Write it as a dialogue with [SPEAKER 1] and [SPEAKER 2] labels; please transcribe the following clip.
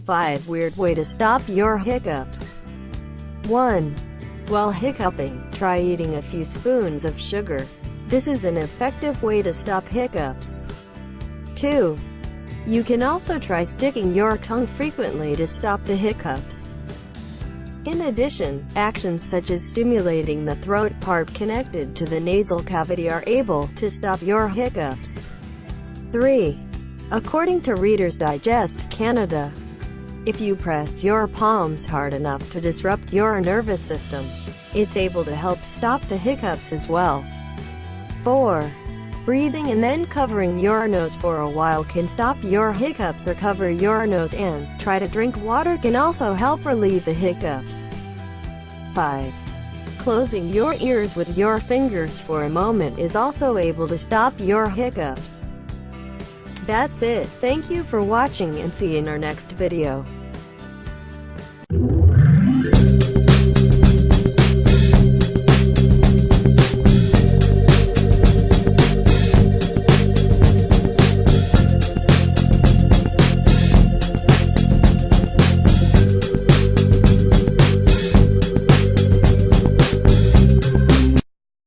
[SPEAKER 1] 5 Weird Way to Stop Your Hiccups. 1. While hiccuping, try eating a few spoons of sugar. This is an effective way to stop hiccups. 2. You can also try sticking your tongue frequently to stop the hiccups. In addition, actions such as stimulating the throat part connected to the nasal cavity are able to stop your hiccups. 3. According to Reader's Digest Canada, if you press your palms hard enough to disrupt your nervous system, it's able to help stop the hiccups as well. 4. Breathing and then covering your nose for a while can stop your hiccups, or cover your nose and try to drink water can also help relieve the hiccups. 5. Closing your ears with your fingers for a moment is also able to stop your hiccups. That's it. Thank you for watching and see you in our next video.